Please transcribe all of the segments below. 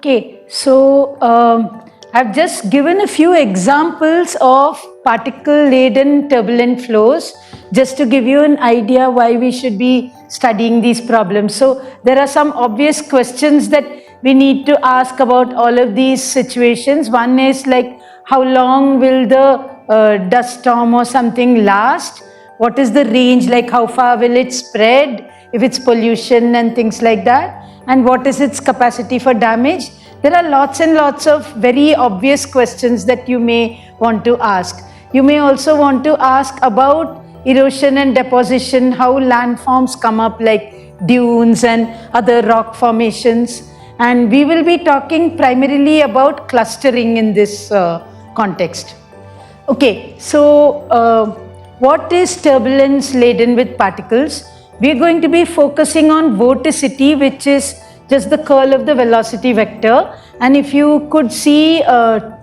Okay, so I've just given a few examples of particle-laden turbulent flows just to give you an idea why we should be studying these problems. So there are some obvious questions that we need to ask about all of these situations. One is like, how long will the dust storm or something last? What is the range, like how far will it spread if it's pollution and things like that? And what is its capacity for damage? There are lots and lots of very obvious questions that you may want to ask. You may also want to ask about erosion and deposition, how landforms come up like dunes and other rock formations. And we will be talking primarily about clustering in this context. Okay, so what is turbulence laden with particles? We are going to be focusing on vorticity, which is just the curl of the velocity vector. And if you could see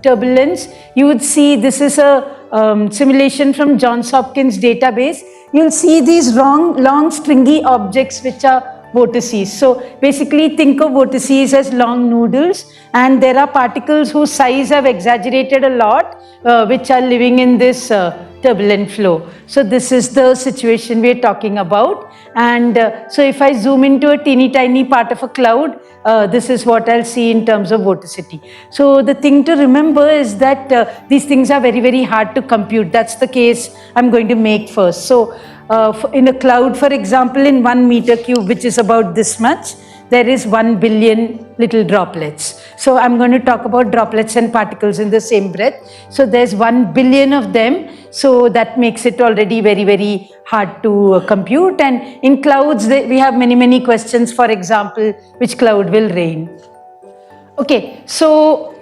turbulence, you would see this is a simulation from Johns Hopkins database. You'll see these long stringy objects which are vortices. So basically think of vortices as long noodles, and there are particles whose size have exaggerated a lot, which are living in this turbulent flow. So this is the situation we are talking about. And so if I zoom into a teeny tiny part of a cloud, this is what I'll see in terms of vorticity. So the thing to remember is that these things are very, very hard to compute. That's the case I'm going to make first. So in a cloud, for example, in 1 meter cube, which is about this much, there is 1 billion little droplets. So I'm going to talk about droplets and particles in the same breath. So there's 1 billion of them. So that makes it already very, very hard to compute. And in clouds, we have many, many questions. For example, which cloud will rain? Okay, so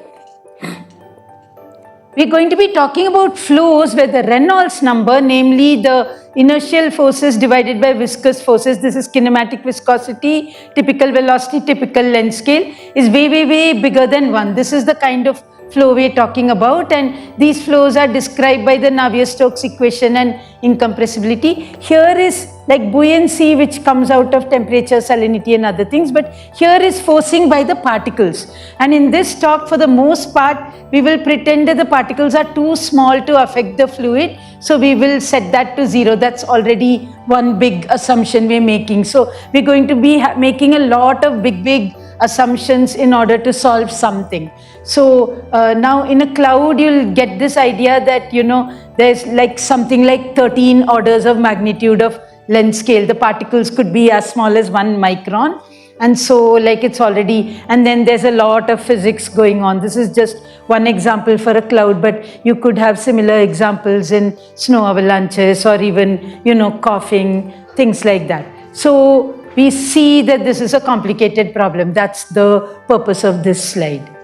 we're going to be talking about flows where the Reynolds number, namely the inertial forces divided by viscous forces, this is kinematic viscosity, typical velocity, typical length scale, is way, way, way bigger than 1. This is the kind of flow we're talking about, and these flows are described by the Navier-Stokes equation and incompressibility. Here is like buoyancy, which comes out of temperature, salinity and other things, but here is forcing by the particles. And in this talk, for the most part, we will pretend that the particles are too small to affect the fluid, so we will set that to 0. That's already one big assumption we're making. So we're going to be making a lot of big assumptions in order to solve something. So now in a cloud, you'll get this idea that, you know, there's like something like 13 orders of magnitude of length scale. The particles could be as small as 1 micron. And so like it's already, and then there's a lot of physics going on. This is just one example for a cloud, but you could have similar examples in snow avalanches or even, you know, coughing, things like that. So we see that this is a complicated problem. That's the purpose of this slide.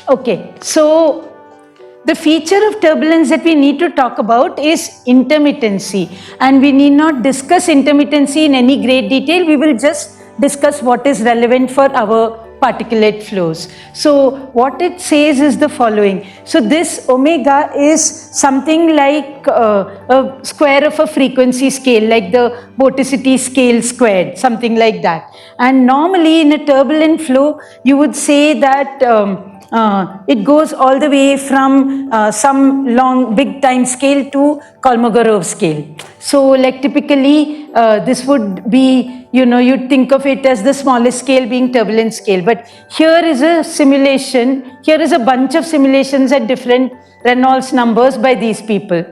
Okay, so the feature of turbulence that we need to talk about is intermittency. And we need not discuss intermittency in any great detail. We will just discuss what is relevant for our particulate flows. So what it says is the following. So this omega is something like a square of a frequency scale, like the vorticity scale squared, something like that. And normally in a turbulent flow, you would say that it goes all the way from some long big time scale to Kolmogorov scale. So like typically this would be, you know, you'd think of it as the smallest scale being turbulent scale. But here is a simulation, here is a bunch of simulations at different Reynolds numbers by these people.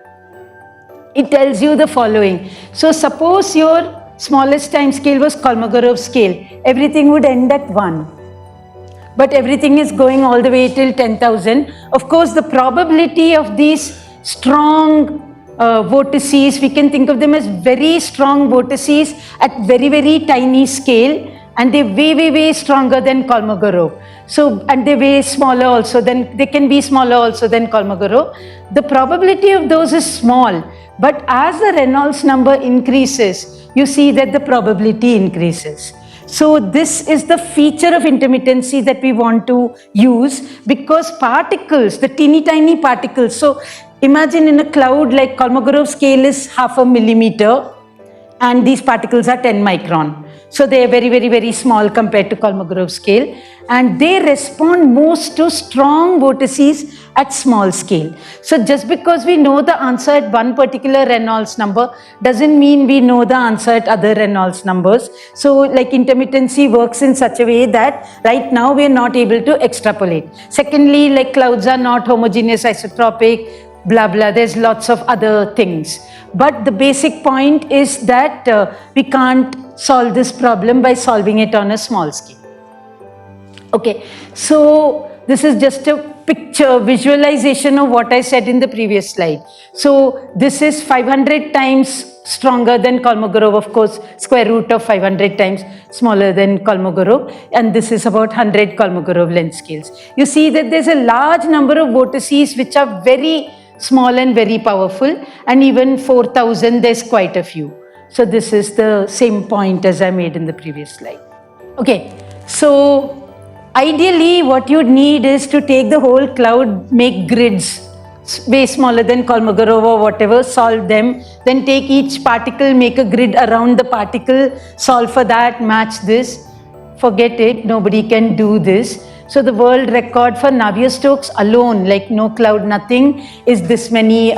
It tells you the following. So suppose your smallest time scale was Kolmogorov scale, everything would end at 1. But everything is going all the way till 10,000. Of course, the probability of these strong vortices, we can think of them as very strong vortices at very, very tiny scale, and they're way, way, way stronger than Kolmogorov. So, and they're way smaller also, then they can be smaller also than Kolmogorov. The probability of those is small, but as the Reynolds number increases, you see that the probability increases. So this is the feature of intermittency that we want to use, because particles, the teeny tiny particles, so imagine in a cloud like Kolmogorov scale is 0.5 millimeter and these particles are 10 micron. So they are very, very, very small compared to Kolmogorov scale, and they respond most to strong vortices at small scale. So just because we know the answer at one particular Reynolds number doesn't mean we know the answer at other Reynolds numbers. So like intermittency works in such a way that right now we are not able to extrapolate. Secondly, like clouds are not homogeneous isotropic, blah blah, there's lots of other things. But the basic point is that we can't solve this problem by solving it on a small scale. Okay, so this is just a picture visualization of what I said in the previous slide. So this is 500 times stronger than Kolmogorov, of course, square root of 500 times smaller than Kolmogorov, and this is about 100 Kolmogorov length scales. You see that there's a large number of vortices which are very small and very powerful, and even 4000 there's quite a few. So this is the same point as I made in the previous slide. Okay, so ideally what you'd need is to take the whole cloud, make grids way smaller than Kolmogorov or whatever, solve them, then take each particle, make a grid around the particle, solve for that, match this. Forget it, nobody can do this. So the world record for Navier-Stokes alone, like no cloud, nothing, is this many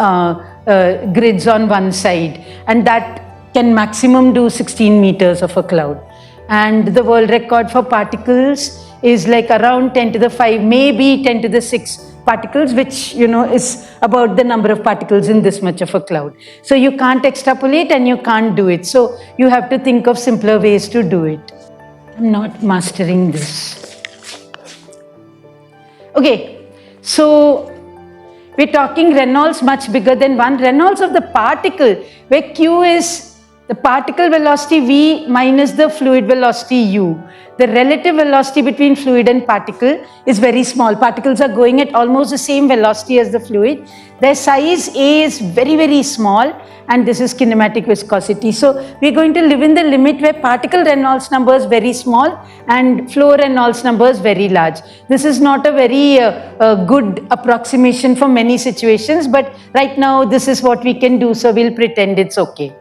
grids on one side, and that can maximum do 16 meters of a cloud. And the world record for particles is like around 10 to the 5, maybe 10 to the 6 particles, which is about the number of particles in this much of a cloud. So you can't extrapolate and you can't do it. So you have to think of simpler ways to do it. I'm not mastering this. Okay, so we're talking Reynolds much bigger than 1. Reynolds of the particle, where Q is the particle velocity V minus the fluid velocity U. The relative velocity between fluid and particle is very small. Particles are going at almost the same velocity as the fluid. Their size A is very, very small, and this is kinematic viscosity. So we're going to live in the limit where particle Reynolds number is very small and flow Reynolds number is very large. This is not a very good approximation for many situations, but right now this is what we can do, so we'll pretend it's okay.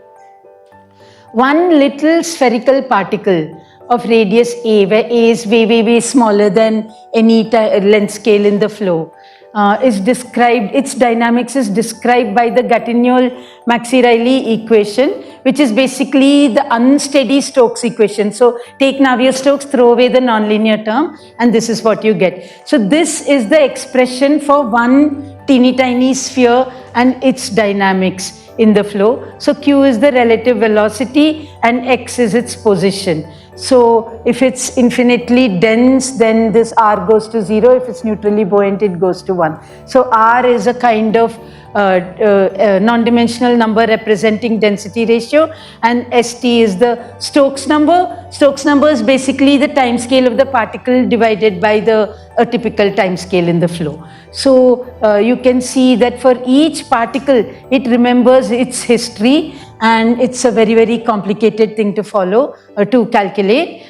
One little spherical particle of radius A, where A is way, way, way smaller than any length scale in the flow, is described, its dynamics is described by the Gatignolles-Maxey-Riley equation, which is basically the unsteady Stokes equation. So take Navier-Stokes, throw away the nonlinear term, and this is what you get. So this is the expression for one teeny tiny sphere and its dynamics in the flow. So Q is the relative velocity and X is its position. So if it's infinitely dense, then this R goes to 0. If it's neutrally buoyant, it goes to 1. So R is a kind of non-dimensional number representing density ratio, and ST is the Stokes number. Stokes number is basically the time scale of the particle divided by the typical time scale in the flow. So you can see that for each particle, it remembers its history, and it's a very, very complicated thing to follow, to calculate.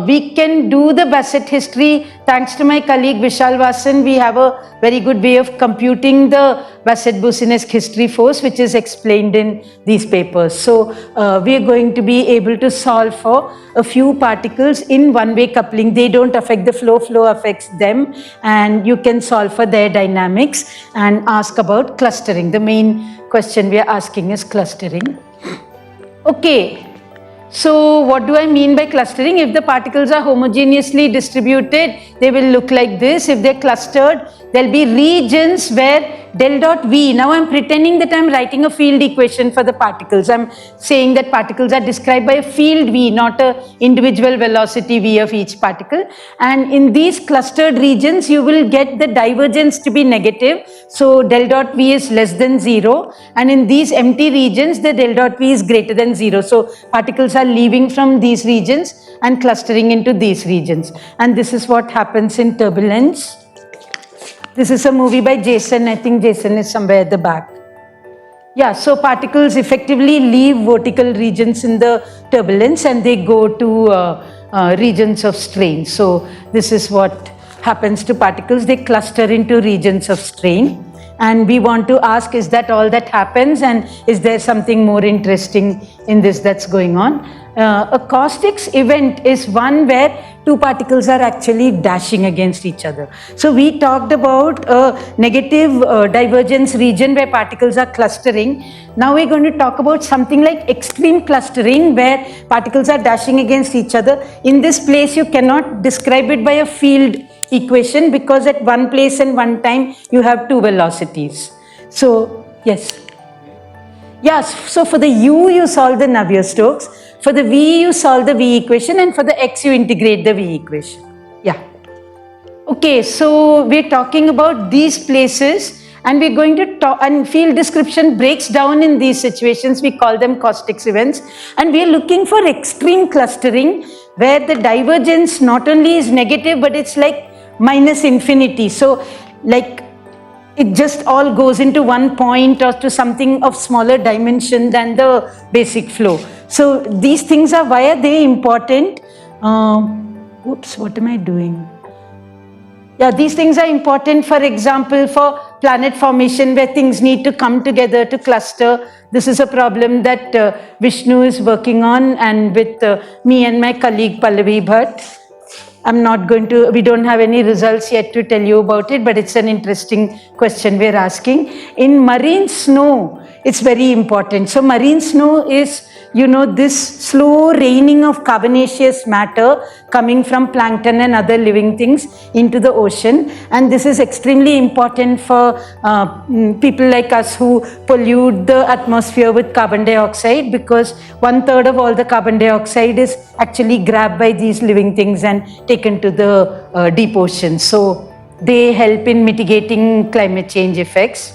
We can do the Bassett history. Thanks to my colleague Vishal Vasan, we have a very good way of computing the Bassett-Boussinesq history force, which is explained in these papers. So we are going to be able to solve for a few particles in one-way coupling. They don't affect the flow, flow affects them, and you can solve for their dynamics and ask about clustering. The main question we are asking is clustering. Okay, so what do I mean by clustering? If the particles are homogeneously distributed, they will look like this. If they're clustered, there'll be regions where del dot V. Now I'm pretending that I'm writing a field equation for the particles. I'm saying that particles are described by a field V, not a individual velocity V of each particle. And in these clustered regions, you will get the divergence to be negative. So del dot V is less than 0. And in these empty regions, the del dot V is greater than 0. So particles are leaving from these regions and clustering into these regions. And this is what happens in turbulence. This is a movie by Jason. I think Jason is somewhere at the back. Yeah, so particles effectively leave vertical regions in the turbulence and they go to regions of strain. So this is what happens to particles. They cluster into regions of strain. And we want to ask, is that all that happens, and is there something more interesting in this that's going on? A caustics event is one where two particles are actually dashing against each other. So we talked about a negative divergence region where particles are clustering. Now we're going to talk about something like extreme clustering where particles are dashing against each other. In this place you cannot describe it by a field equation because at one place and one time you have two velocities. So yes. Yes, so for the u you solve the Navier-Stokes, for the v you solve the v equation, and for the x you integrate the v equation. Yeah. Okay, so we're talking about these places, and we're going to talk, and field description breaks down in these situations. We call them caustics events, and we're looking for extreme clustering where the divergence not only is negative but it's like minus infinity. So like it just all goes into one point or to something of smaller dimension than the basic flow. So these things are, why are they important? Oops, what am I doing? Yeah, these things are important, for example, for planet formation where things need to come together to cluster. This is a problem that Vishnu is working on, and with me and my colleague Pallavi Bhatt. I'm not going to, we don't have any results yet to tell you about it, but it's an interesting question we're asking. In marine snow, it's very important. So marine snow is, you know, this slow raining of carbonaceous matter coming from plankton and other living things into the ocean. And this is extremely important for people like us who pollute the atmosphere with carbon dioxide, because 1/3 of all the carbon dioxide is actually grabbed by these living things and taken to the deep ocean. So they help in mitigating climate change effects.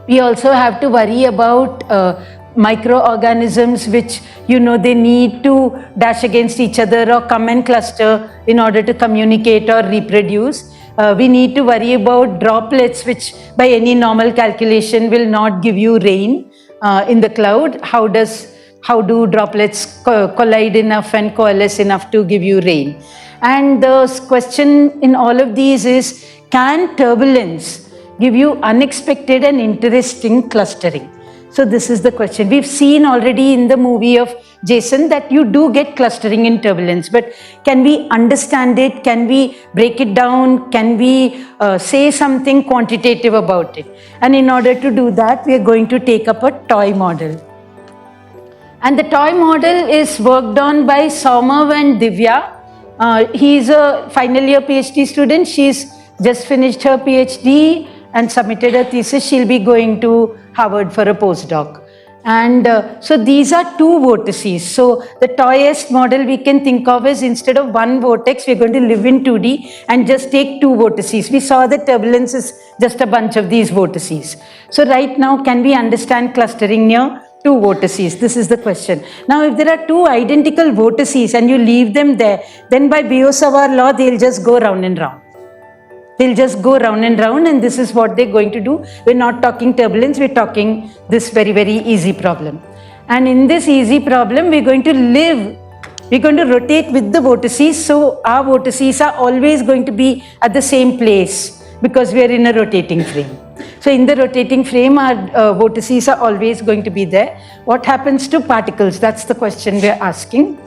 We also have to worry about microorganisms which, you know, they need to dash against each other or come and cluster in order to communicate or reproduce. We need to worry about droplets which by any normal calculation will not give you rain in the cloud. How do droplets collide enough and coalesce enough to give you rain? And the question in all of these is, can turbulence give you unexpected and interesting clustering? So this is the question. We've seen already in the movie of Jason that you do get clustering in turbulence, but can we understand it? Can we break it down? Can we say something quantitative about it? And in order to do that, we are going to take up a toy model. And the toy model is worked on by Saumav and Divya. He's a final year PhD student. She's just finished her PhD and submitted a thesis. She'll be going to Harvard for a postdoc. And so these are two vortices. So the toyest model we can think of is, instead of one vortex, we're going to live in 2D and just take two vortices. We saw that turbulence is just a bunch of these vortices. So right now, can we understand clustering near two vortices? This is the question. Now, if there are two identical vortices and you leave them there, then by Biot-Savart law, they'll just go round and round. They'll just go round and round, and this is what they're going to do. We're not talking turbulence, we're talking this very, very easy problem. And in this easy problem, we're going to rotate with the vortices. So our vortices are always going to be at the same place because we are in a rotating frame. So in the rotating frame, our vortices are always going to be there. What happens to particles? That's the question we're asking.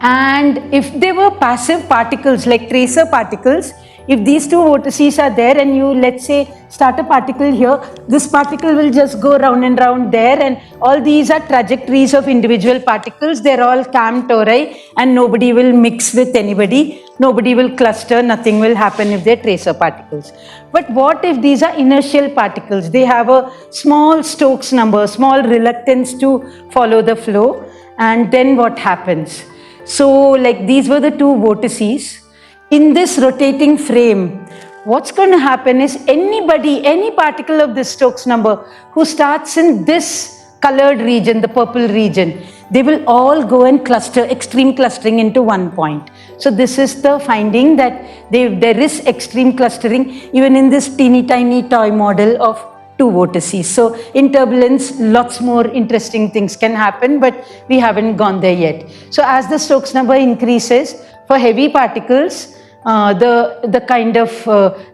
And if they were passive particles like tracer particles, if these two vortices are there and you, let's say, start a particle here, this particle will just go round and round there, and all these are trajectories of individual particles. They're all Kamm tori, and nobody will mix with anybody. Nobody will cluster, nothing will happen if they're tracer particles. But what if these are inertial particles? They have a small Stokes number, small reluctance to follow the flow, and then what happens? So like these were the two vortices. In this rotating frame, what's going to happen is any particle of this Stokes number who starts in this colored region, the purple region, they will all go and cluster, extreme clustering into one point. So this is the finding, that there is extreme clustering even in this teeny tiny toy model of two vortices. So in turbulence, lots more interesting things can happen, but we haven't gone there yet. So as the Stokes number increases, for heavy particles, the kind of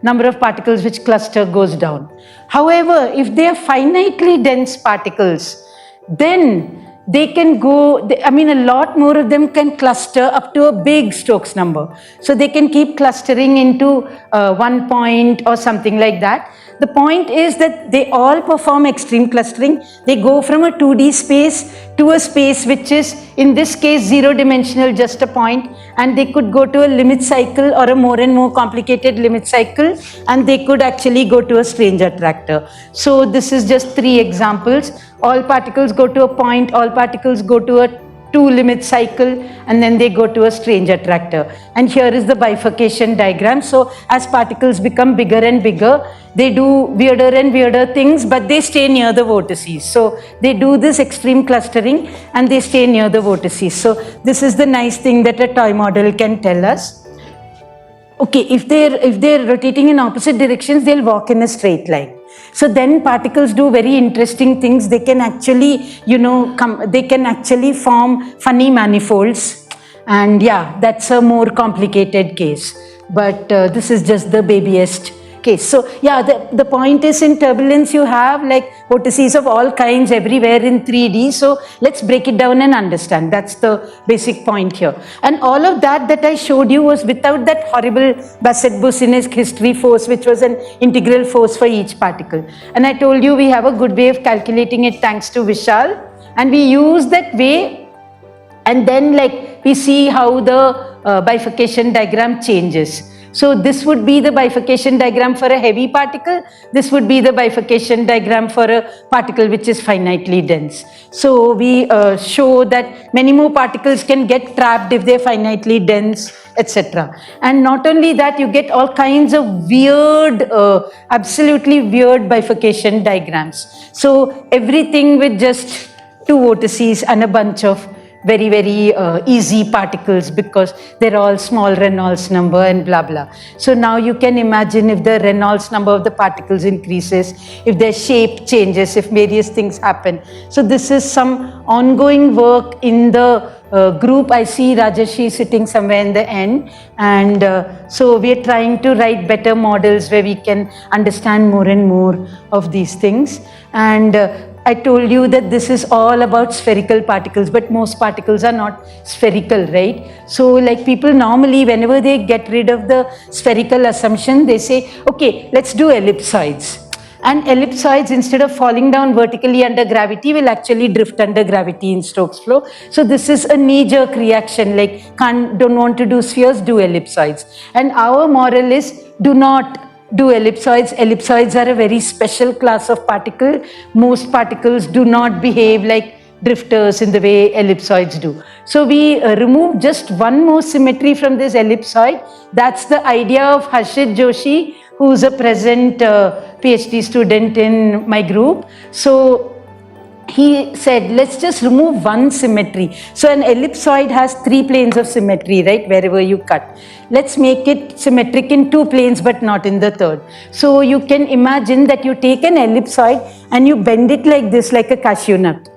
number of particles which cluster goes down. However, if they are finitely dense particles, then they can go, I mean, a lot more of them can cluster up to a big Stokes number. So they can keep clustering into 1 point or something like that. The point is that they all perform extreme clustering. They go from a 2D space to a space which is, in this case, 0-dimensional, just a point, and they could go to a limit cycle or a more and more complicated limit cycle, and they could actually go to a strange attractor. So this is just 3 examples. All particles go to a point, all particles go to a 2-limit cycle, and then they go to a strange attractor. And here is the bifurcation diagram. So as particles become bigger and bigger, they do weirder and weirder things, but they stay near the vortices. So they do this extreme clustering and they stay near the vortices. So this is the nice thing that a toy model can tell us. Okay, if they're rotating in opposite directions, they'll walk in a straight line. So then particles do very interesting things. They can actually, they can actually form funny manifolds. And yeah, that's a more complicated case. But this is just the babyest case. So yeah, the point is, in turbulence you have like vortices of all kinds everywhere in 3D. So let's break it down and understand. That's the basic point here. And all of that I showed you was without that horrible Bassett-Boussinesq history force, which was an integral force for each particle. And I told you we have a good way of calculating it thanks to Vishal. And we use that way, and then like we see how the bifurcation diagram changes. So this would be the bifurcation diagram for a heavy particle. This would be the bifurcation diagram for a particle which is finitely dense. So we show that many more particles can get trapped if they're finitely dense, etc. And not only that, you get all kinds of weird, absolutely weird bifurcation diagrams. So everything with just 2 vortices and a bunch of very, very easy particles, because they're all small Reynolds number and blah, blah. So now you can imagine if the Reynolds number of the particles increases, if their shape changes, if various things happen. So this is some ongoing work in the group. I see Rajashi sitting somewhere in the end. And so we are trying to write better models where we can understand more and more of these things. And I told you that this is all about spherical particles, but most particles are not spherical, right? So like people normally, whenever they get rid of the spherical assumption, they say, okay, let's do ellipsoids. And ellipsoids, instead of falling down vertically under gravity, will actually drift under gravity in Stokes flow. So this is a knee-jerk reaction, like don't want to do spheres, do ellipsoids. And our moral is, do not do ellipsoids. Ellipsoids are a very special class of particle. Most particles do not behave like drifters in the way ellipsoids do. So we remove just one more symmetry from this ellipsoid. That's the idea of Harshit Joshi, who's a present PhD student in my group. So he said, let's just remove one symmetry. So an ellipsoid has 3 planes of symmetry, right, wherever you cut. Let's make it symmetric in 2 planes, but not in the 3rd. So you can imagine that you take an ellipsoid and you bend it like this, like a cashew nut.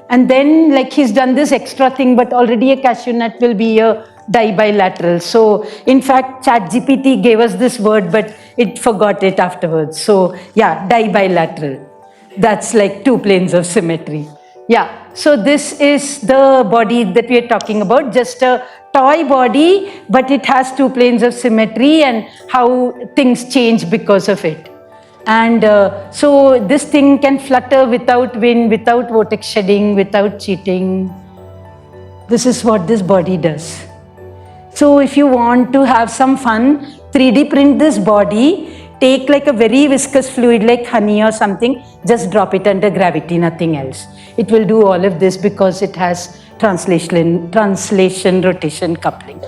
And then like he's done this extra thing, but already a cashew nut will be a dibilateral. So in fact, ChatGPT gave us this word, but it forgot it afterwards. So yeah, dibilateral. That's like 2 planes of symmetry. Yeah, so this is the body that we are talking about, just a toy body, but it has 2 planes of symmetry and how things change because of it. And so this thing can flutter without wind, without vortex shedding, without cheating. This is what this body does. So if you want to have some fun, 3D print this body. Take like a very viscous fluid like honey or something, just drop it under gravity, nothing else. It will do all of this because it has translation, rotation, coupling.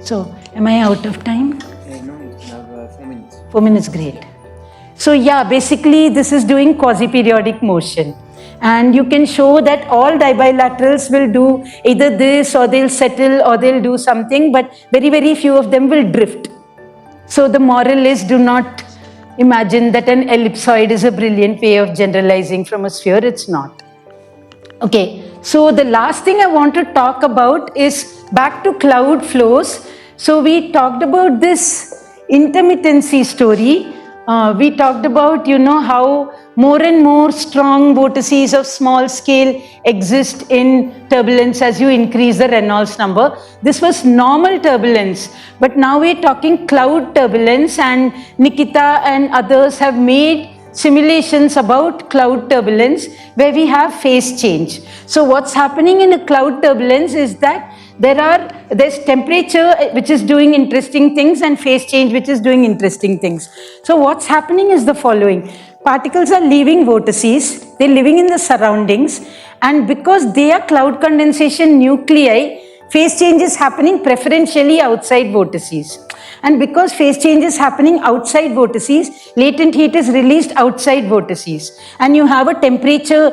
So, am I out of time? No, you have 4 minutes. 4 minutes, great. So yeah, basically this is doing quasi-periodic motion. And you can show that all dibilaterals will do either this, or they'll settle, or they'll do something, but very, very few of them will drift. So the moral is, do not imagine that an ellipsoid is a brilliant way of generalizing from a sphere. It's not. Okay, so the last thing I want to talk about is back to cloud flows. So we talked about this intermittency story. We talked about, how more and more strong vortices of small scale exist in turbulence as you increase the Reynolds number. This was normal turbulence, but now we're talking cloud turbulence, and Nikita and others have made simulations about cloud turbulence where we have phase change. So what's happening in a cloud turbulence is that there's temperature which is doing interesting things and phase change which is doing interesting things. So what's happening is the following. Particles are leaving vortices, they're living in the surroundings, and because they are cloud condensation nuclei, phase change is happening preferentially outside vortices. And because phase change is happening outside vortices, latent heat is released outside vortices. And you have a temperature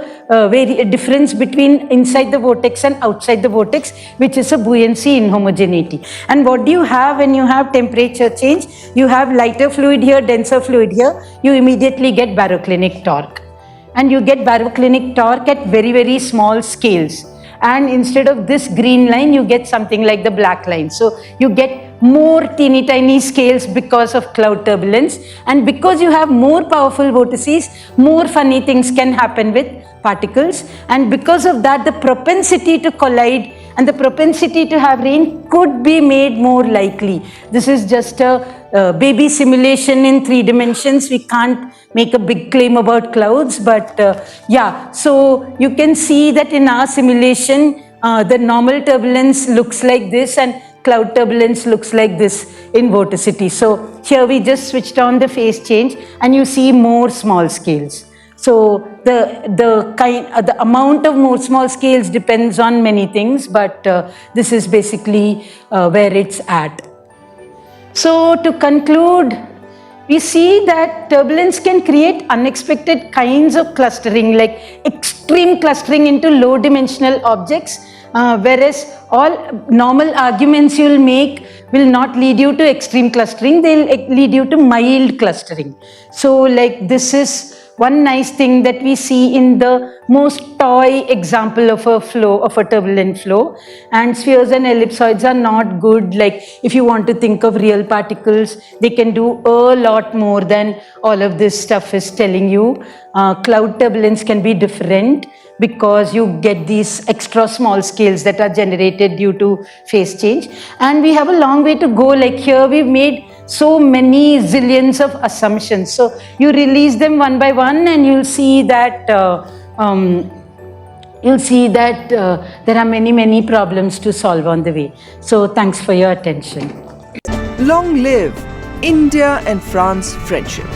difference between inside the vortex and outside the vortex, which is a buoyancy inhomogeneity. And what do you have when you have temperature change? You have lighter fluid here, denser fluid here. You immediately get baroclinic torque. And you get baroclinic torque at very, very small scales. And instead of this green line, you get something like the black line. So you get more teeny tiny scales because of cloud turbulence. And because you have more powerful vortices, more funny things can happen with particles. And because of that, the propensity to collide and the propensity to have rain could be made more likely. This is just a baby simulation in 3 dimensions. We can't make a big claim about clouds, but yeah, so you can see that in our simulation, the normal turbulence looks like this and cloud turbulence looks like this in vorticity. So here we just switched on the phase change and you see more small scales. So the amount of more small scales depends on many things, but this is basically where it's at. So to conclude, we see that turbulence can create unexpected kinds of clustering, like extreme clustering into low dimensional objects, whereas all normal arguments you'll make will not lead you to extreme clustering, they'll lead you to mild clustering. So like this is one nice thing that we see in the most toy example of a flow, of a turbulent flow. And spheres and ellipsoids are not good. Like if you want to think of real particles, they can do a lot more than all of this stuff is telling you. Cloud turbulence can be different because you get these extra small scales that are generated due to phase change. And we have a long way to go. Like here we've made so many zillions of assumptions. So you release them one by one and you'll see that there are many, many problems to solve on the way. So thanks for your attention. Long live India and France friendship.